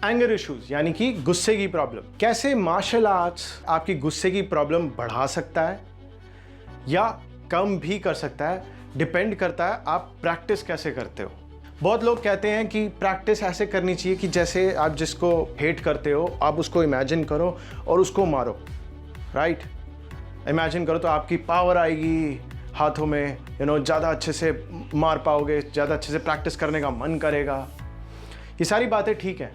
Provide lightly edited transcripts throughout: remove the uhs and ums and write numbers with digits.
Anger issues यानी कि गुस्से की प्रॉब्लम। कैसे मार्शल आर्ट्स आपकी गुस्से की प्रॉब्लम बढ़ा सकता है या कम भी कर सकता है, डिपेंड करता है आप प्रैक्टिस कैसे करते हो। बहुत लोग कहते हैं कि प्रैक्टिस ऐसे करनी चाहिए कि जैसे आप जिसको हेट करते हो आप उसको इमेजिन करो और उसको मारो, राइट? इमेजिन करो तो आपकी पावर आएगी हाथों में, ज़्यादा अच्छे से मार पाओगे, ज़्यादा अच्छे से प्रैक्टिस करने का मन करेगा। ये सारी बातें ठीक है,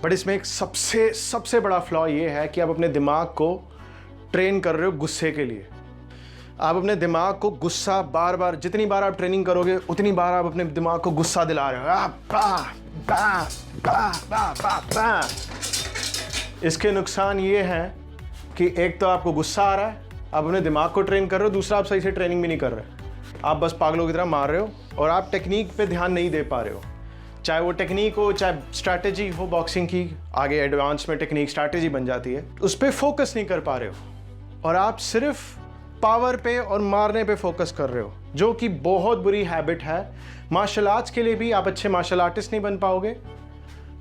बट इसमें एक सबसे बड़ा फ्लॉ ये है कि आप अपने दिमाग को ट्रेन कर रहे हो गुस्से के लिए। आप अपने दिमाग को गुस्सा बार बार, जितनी बार आप ट्रेनिंग करोगे उतनी बार आप अपने दिमाग को गुस्सा दिला रहे हो। इसके नुकसान ये हैं कि एक तो आपको गुस्सा आ रहा है, आप अपने दिमाग को ट्रेन कर रहे हो, दूसरा आप सही से ट्रेनिंग भी नहीं कर रहे, आप बस पागलों की तरह मार रहे हो और आप टेक्निक पे ध्यान नहीं दे पा रहे हो। चाहे वो टेक्निक हो, चाहे स्ट्रैटेजी हो बॉक्सिंग की, आगे एडवांस में टेक्निक स्ट्रैटेजी बन जाती है, उस पर फोकस नहीं कर पा रहे हो और आप सिर्फ पावर पे और मारने पे फोकस कर रहे हो, जो कि बहुत बुरी हैबिट है। मार्शल आर्ट्स के लिए भी आप अच्छे मार्शल आर्टिस्ट नहीं बन पाओगे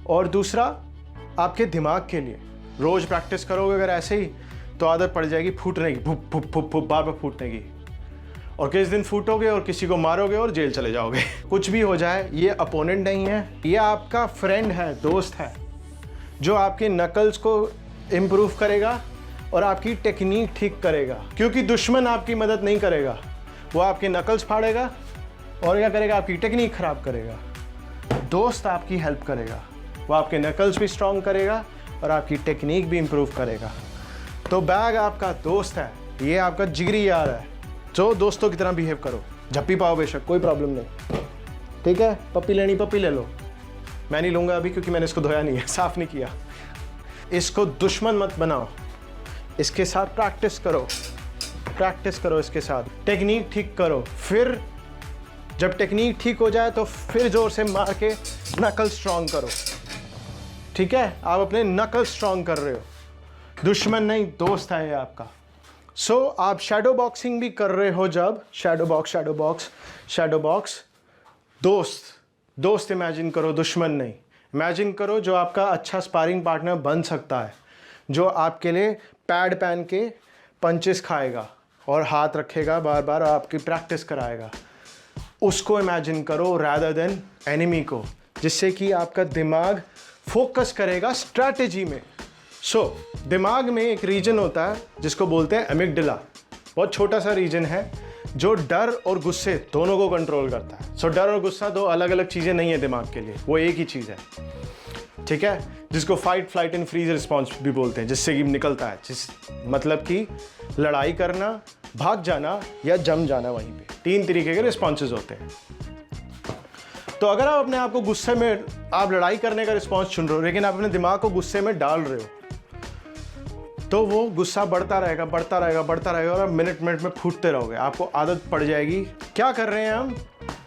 और दूसरा आपके दिमाग के लिए रोज प्रैक्टिस करोगे अगर ऐसे ही तो आदत पड़ जाएगी फूटने की, फुप फुप फुप फुप बार बार फूटने की, और किस दिन फूटोगे और किसी को मारोगे और जेल चले जाओगे। कुछ भी हो जाए, ये अपोनेंट नहीं है, ये आपका फ्रेंड है, दोस्त है, जो आपके नकल्स को इम्प्रूव करेगा और आपकी टेक्निक ठीक करेगा। क्योंकि दुश्मन आपकी मदद नहीं करेगा, वो आपके नकल्स फाड़ेगा और क्या करेगा, आपकी टेक्निक खराब करेगा। दोस्त आपकी हेल्प करेगा, वो आपके नकल्स भी स्ट्रॉन्ग करेगा और आपकी टेक्निक भी इम्प्रूव करेगा। तो बैग आपका दोस्त है, ये आपका जिगरी यार है, जो दोस्तों की तरह बिहेव करो। झप्पी पाओ बेशक, कोई प्रॉब्लम नहीं, ठीक है? पप्पी लेनी पप्पी ले लो, मैं नहीं लूँगा अभी क्योंकि मैंने इसको धोया नहीं है, साफ़ नहीं किया। इसको दुश्मन मत बनाओ, इसके साथ प्रैक्टिस करो इसके साथ, टेक्निक ठीक करो। फिर जब टेक्निक ठीक हो जाए तो फिर ज़ोर से मार के नकल स्ट्रॉन्ग करो, ठीक है? आप अपने नकल स्ट्रॉन्ग कर रहे हो, दुश्मन नहीं दोस्त है ये आपका। सो आप शैडो बॉक्सिंग भी कर रहे हो, जब शैडो बॉक्स दोस्त इमेजिन करो, दुश्मन नहीं। इमेजिन करो जो आपका अच्छा स्पारिंग पार्टनर बन सकता है, जो आपके लिए पैड पहन के पंचेस खाएगा और हाथ रखेगा बार बार और आपकी प्रैक्टिस कराएगा। उसको इमेजिन करो रैदर देन एनिमी को, जिससे कि आपका दिमाग फोकस करेगा स्ट्रैटेजी में। दिमाग में एक रीजन होता है जिसको बोलते हैं एमिगडाला, बहुत छोटा सा रीजन है जो डर और गुस्से दोनों को कंट्रोल करता है। डर और गुस्सा दो अलग अलग चीज़ें नहीं है दिमाग के लिए, वो एक ही चीज़ है, ठीक है? जिसको fight flight and freeze response भी बोलते हैं, जिससे कि निकलता है, मतलब कि लड़ाई करना, भाग जाना या जम जाना। वहीं पे 3 तरीके के रिस्पॉन्सेज होते हैं। तो अगर आप अपने आप को गुस्से में, आप लड़ाई करने का रिस्पॉन्स चुन रहे हो लेकिन आप अपने दिमाग को गुस्से में डाल रहे हो, तो वो गुस्सा बढ़ता रहेगा और आप मिनट में फूटते रहोगे, आपको आदत पड़ जाएगी। क्या कर रहे हैं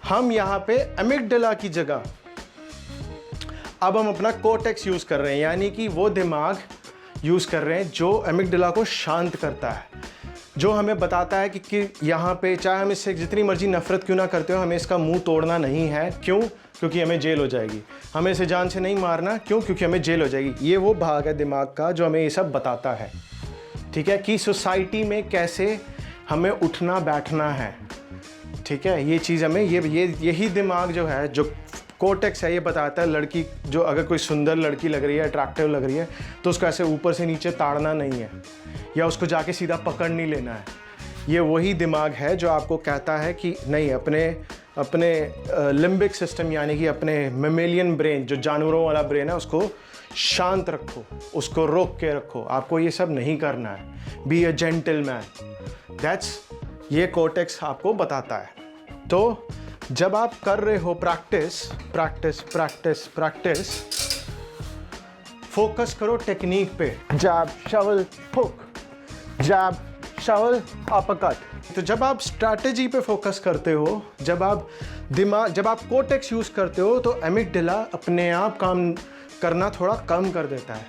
हम यहाँ पे एमिगडाला की जगह अब हम अपना कोर्टेक्स यूज कर रहे हैं, यानी कि वो दिमाग यूज कर रहे हैं जो एमिगडाला को शांत करता है, जो हमें बताता है कि यहाँ पे चाहे हम इससे जितनी मर्जी नफरत क्यों ना करते हो, हमें इसका मुंह तोड़ना नहीं है। क्यों? क्योंकि हमें जेल हो जाएगी। हमें इसे जान से नहीं मारना, क्यों? क्योंकि हमें जेल हो जाएगी। ये वो भाग है दिमाग का जो हमें ये सब बताता है, ठीक है? कि सोसाइटी में कैसे हमें उठना बैठना है, ठीक है? ये चीज़ हमें यही दिमाग जो है, जो कोर्टेक्स है, ये बताता है लड़की जो अगर कोई सुंदर लड़की लग रही है, अट्रैक्टिव लग रही है, तो उसको ऐसे ऊपर से नीचे ताड़ना नहीं है या उसको जाके सीधा पकड़ नहीं लेना है। ये वही दिमाग है जो आपको कहता है कि नहीं, अपने लिम्बिक सिस्टम यानी कि अपने मेमेलियन ब्रेन, जो जानवरों वाला ब्रेन है, उसको शांत रखो, उसको रोक के रखो, आपको ये सब नहीं करना है। बी अ जेंटलमैन, दैट्स ये कोर्टेक्स आपको बताता है। तो जब आप कर रहे हो प्रैक्टिस, फोकस करो टेक्निक पे, जैब शवल हुक, जैब शवल अपरकट। तो जब आप स्ट्रैटेजी पे फोकस करते हो, जब आप कोर्टेक्स यूज करते हो, तो एमिगडाला अपने आप काम करना थोड़ा कम कर देता है।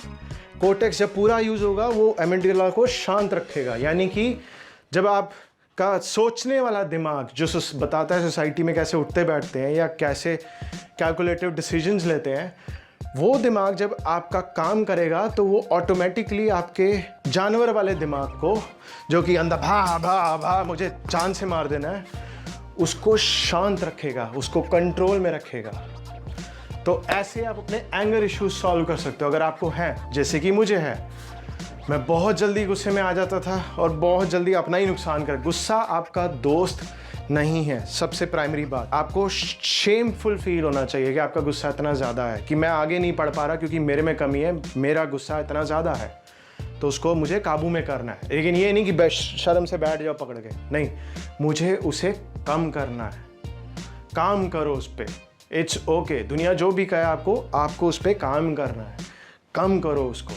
कोर्टेक्स जब पूरा यूज होगा वो एमिगडाला को शांत रखेगा, यानी कि जब आप का सोचने वाला दिमाग जो बताता है सोसाइटी में कैसे उठते बैठते हैं या कैसे कैलकुलेटिव डिसीजंस लेते हैं, वो दिमाग जब आपका काम करेगा तो वो ऑटोमेटिकली आपके जानवर वाले दिमाग को, जो कि अंदर भा भा भा मुझे जान से मार देना है, उसको शांत रखेगा, उसको कंट्रोल में रखेगा। तो ऐसे आप अपने एंगर इश्यूज सॉल्व कर सकते हो अगर आपको है, जैसे कि मुझे है। मैं बहुत जल्दी गुस्से में आ जाता था और बहुत जल्दी अपना ही नुकसान कर। गुस्सा आपका दोस्त नहीं है। सबसे प्राइमरी बात, आपको शेमफुल फील होना चाहिए कि आपका गुस्सा इतना ज़्यादा है कि मैं आगे नहीं पढ़ पा रहा क्योंकि मेरे में कमी है, मेरा गुस्सा इतना ज़्यादा है, तो उसको मुझे काबू में करना है। लेकिन ये नहीं कि शर्म से बैठ जाओ पकड़ के, नहीं, मुझे उसे कम करना है। काम करो उस पर, इट्स ओके। दुनिया जो भी कहे आपको उस पर काम करना है। कम करो उसको,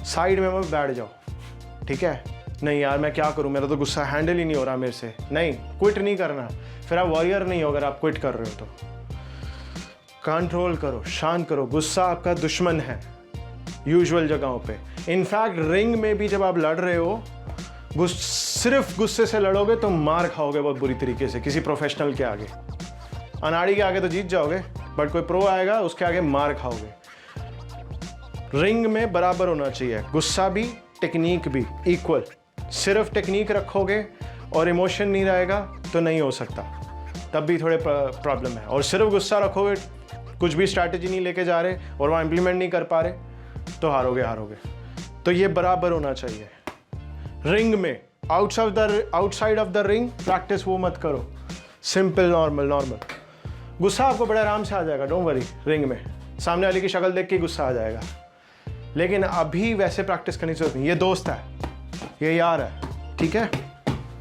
साइड में मत बैठ जाओ, ठीक है। नहीं यार मैं क्या करूं, मेरा तो गुस्सा हैंडल ही नहीं हो रहा मेरे से। नहीं, क्विट नहीं करना, फिर आप वॉरियर नहीं हो अगर आप क्विट कर रहे हो तो। कंट्रोल करो, शांत करो। गुस्सा आपका दुश्मन है यूजुअल जगहों पे। इनफैक्ट रिंग में भी जब आप लड़ रहे हो, सिर्फ गुस्से से लड़ोगे तो मार खाओगे बहुत बुरी तरीके से किसी प्रोफेशनल के आगे। अनाड़ी के आगे तो जीत जाओगे, बट कोई प्रो आएगा उसके आगे मार खाओगे। रिंग में बराबर होना चाहिए, गुस्सा भी टेक्निक भी इक्वल। सिर्फ टेक्निक रखोगे और इमोशन नहीं रहेगा तो नहीं हो सकता, तब भी थोड़े प्रॉब्लम है। और सिर्फ गुस्सा रखोगे, कुछ भी स्ट्रैटेजी नहीं लेके जा रहे और वहाँ इम्प्लीमेंट नहीं कर पा रहे, तो हारोगे। तो ये बराबर होना चाहिए। रिंग में outside of the ring practice वो मत करो। सिंपल नॉर्मल गुस्सा आपको बड़े आराम से आ जाएगा, डोंट वरी। रिंग में सामने वाले की शक्ल देख के गुस्सा आ जाएगा, लेकिन अभी वैसे प्रैक्टिस करने की जरूरत नहीं। ये दोस्त है, ये यार है, ठीक है।